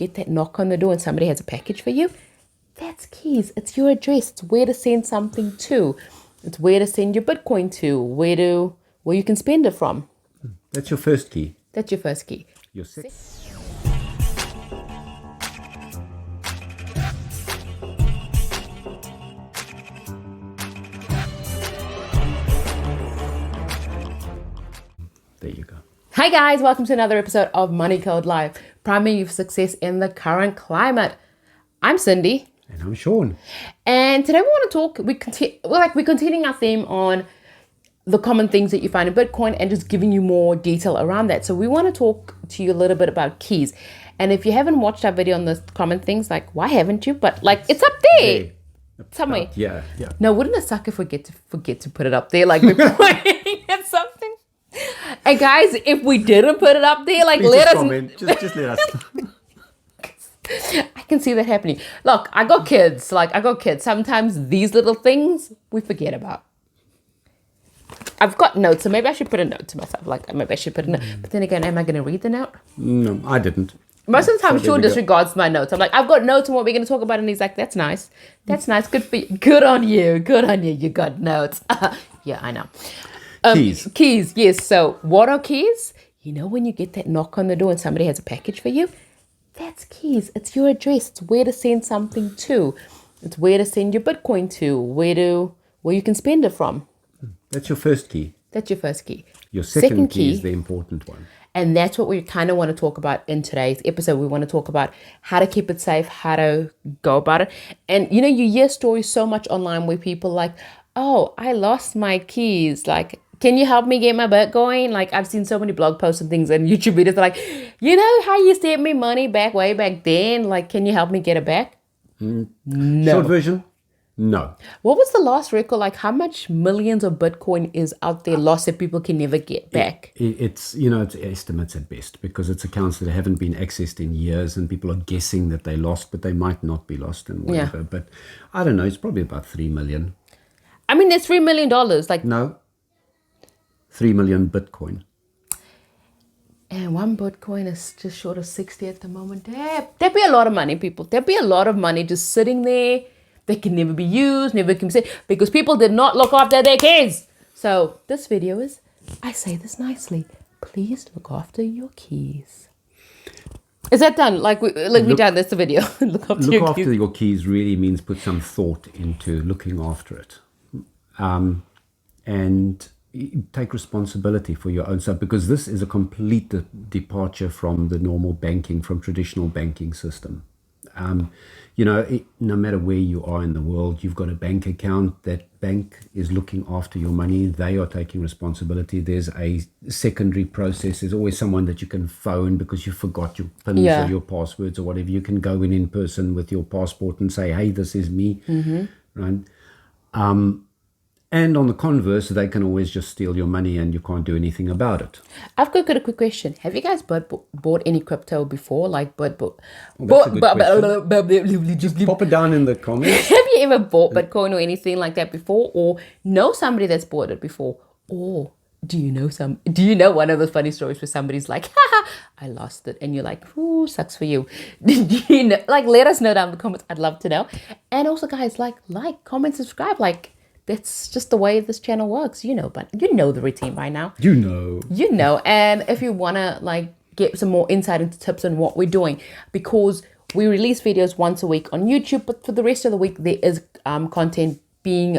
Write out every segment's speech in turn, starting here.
get that knock on the door and somebody has a package for you, that's keys. It's your address. It's where to send something to. It's where to send your Bitcoin to. Where you can spend it from. That's your first key. That's your first key. Your second. There you go. Hi guys, welcome to another episode of Money Code Live, priming you for success in the current climate. I'm Cindy. And I'm Shawn. And today we want to talk, we're continuing our theme on the common things that you find in Bitcoin and just giving you more detail around that. So we want to talk to you a little bit about keys. And if you haven't watched our video on the common things, like why haven't you? But like it's up there. Somewhere. Yeah. No, wouldn't it suck if we forget to put it up there like we're pointing at something? And guys, if we didn't put it up there, like let us comment. Just let us know. I can see that happening. Look, I got kids. Sometimes these little things we forget about. I've got notes, so maybe I should put a note to myself. Like maybe I should put a note. But then again, am I going to read the note? No, I didn't. Most of the time, Shawn disregards my notes. I'm like, I've got notes on what we're going to talk about, and he's like, "That's nice. That's nice. Good for you. Good on you. Good on you. You got notes." Yeah, I know. Keys. Yes. So, what are keys? You know, when you get that knock on the door and somebody has a package for you, that's keys. It's your address. It's where to send something to. It's where to send your Bitcoin to. Where you can spend it from. That's your first key. That's your first key. Your second key is the important one. And that's what we kind of want to talk about in today's episode. We want to talk about how to keep it safe, how to go about it. And, you know, you hear stories so much online where people like, oh, I lost my keys. Like, can you help me get my Bitcoin? Like, I've seen so many blog posts and things and YouTube videos like, you know how you sent me money way back then? Like, can you help me get it back? No. Short version? No. What was the last record? Like, how much millions of Bitcoin is out there lost that people can never get back? It's estimates at best because it's accounts that haven't been accessed in years and people are guessing that they lost, but they might not be lost and whatever. Yeah. But I don't know. It's probably about 3 million. I mean, there's $3 million. Like no. 3 million Bitcoin. And one Bitcoin is just short of 60 at the moment. That'd be a lot of money, people. There'd be a lot of money just sitting there. They can never be used, never can say, because people did not look after their keys. So this video is, I say this nicely, please look after your keys. Is that done? We done this video. Look after your keys really means put some thought into looking after it. And take responsibility for your own stuff, because this is a complete departure from the normal banking, from traditional banking system. No matter where you are in the world, you've got a bank account. That bank is looking after your money. They are taking responsibility. There's a secondary process. There's always someone that you can phone because you forgot your PINs or your passwords or whatever. You can go in person with your passport and say, hey, this is me. Mm-hmm. Right? And on the converse, they can always just steal your money and you can't do anything about it. I've got a quick question. Have you guys bought any crypto before? Like, Pop it down in the comments. Have you ever bought Bitcoin or anything like that before? Or know somebody that's bought it before? Or do you know one of those funny stories where somebody's like, haha, I lost it. And you're like, ooh, sucks for you. You know, let us know down in the comments. I'd love to know. And also, guys, like, comment, subscribe. That's just the way this channel works, but you know the routine by now. You know. And if you want to get some more insight into tips on what we're doing, because we release videos once a week on YouTube, but for the rest of the week, there is content being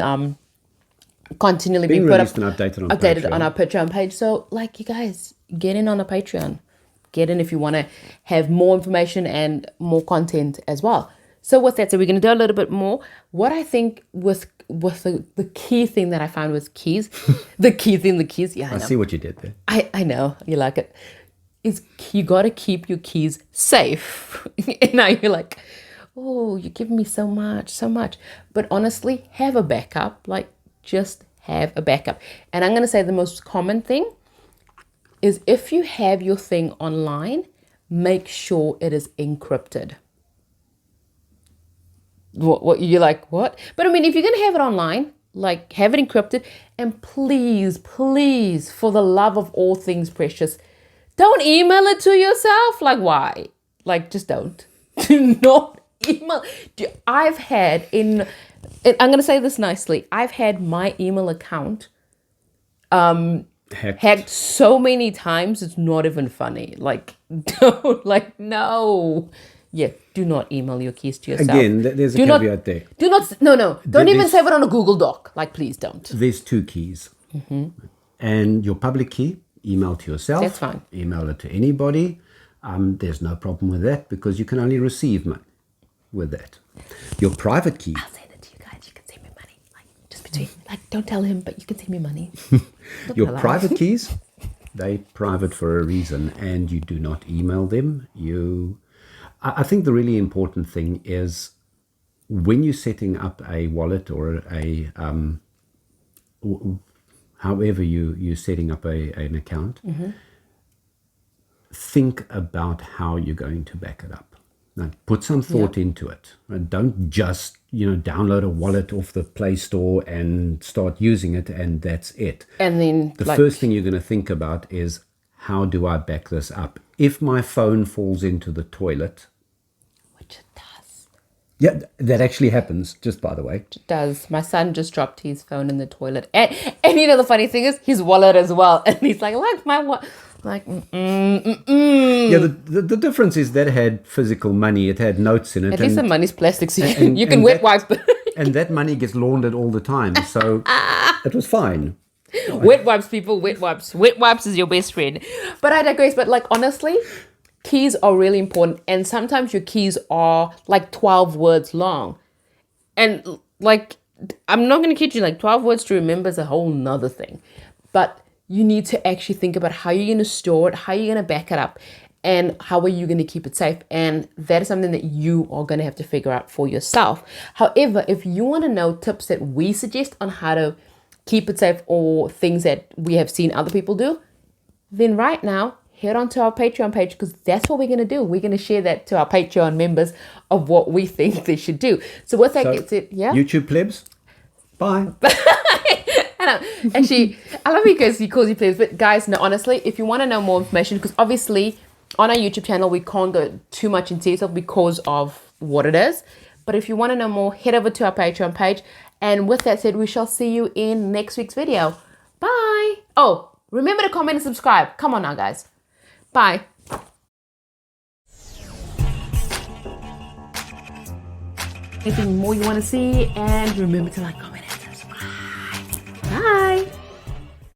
continually being put up, and updated on our Patreon page. So you guys, get in on a Patreon. Get in if you want to have more information and more content as well. So with that, we're going to do a little bit more. What I think with the key thing that I found with keys, the keys. Yeah, I see what you did there. I know you like it. Is you got to keep your keys safe. And now you're like, oh, you're giving me so much. But honestly, have a backup. Just have a backup. And I'm going to say the most common thing is if you have your thing online, make sure it is encrypted. What you're like, what? But I mean, if you're going to have it online, have it encrypted, and please, for the love of all things precious, don't email it to yourself. Why? Just don't. Do not email. I've had I'm going to say this nicely. I've had my email account hacked so many times, it's not even funny. Like, no. Yeah, do not email your keys to yourself. Again, there's a caveat there. Do not, no. Don't even save it on a Google Doc. Like, please don't. There's 2 keys. And your public key, email to yourself. That's fine. Email it to anybody. There's no problem with that because you can only receive money with that. Your private key. I'll send it to you guys. You can send me money. Like, just between, like, don't tell him, but you can send me money. Your private keys, they private for a reason, and you do not email them. I think the really important thing is when you're setting up a wallet or however you're setting up an account, think about how you're going to back it up. Now, put some thought into it. And don't just download a wallet off the Play Store and start using it, and that's it. And then the first thing you're going to think about is, how do I back this up? If my phone falls into the toilet, which it does. Yeah, that actually happens, just by the way. It does. My son just dropped his phone in the toilet. And the funny thing is, his wallet as well. And he's like my what? Like, Yeah, the difference is that had physical money. It had notes in it. At least the money's plastic, so you can wet wipe. And that money gets laundered all the time. So it was fine. Wet wipes, people, wet wipes. Wet wipes is your best friend. But I digress. But like, honestly, keys are really important. And sometimes your keys are like 12 words long. And like, I'm not going to kid you, like 12 words to remember is a whole nother thing. But you need to actually think about how you're going to store it, how you're going to back it up, and how are you going to keep it safe. And that is something that you are going to have to figure out for yourself. However, if you want to know tips that we suggest on how to keep it safe or things that we have seen other people do, then right now, head on to our Patreon page, because that's what we're going to do. We're going to share that to our Patreon members of what we think they should do. So with that gets it, yeah? YouTube plebs, bye. I know. Actually, I love it because he calls you plebs. But guys, no, honestly, if you want to know more information, because obviously on our YouTube channel, we can't go too much into detail because of what it is. But if you want to know more, head over to our Patreon page. And with that said, we shall see you in next week's video. Bye. Oh, remember to comment and subscribe. Come on now, guys. Bye. Anything more you want to see, and remember to like, comment.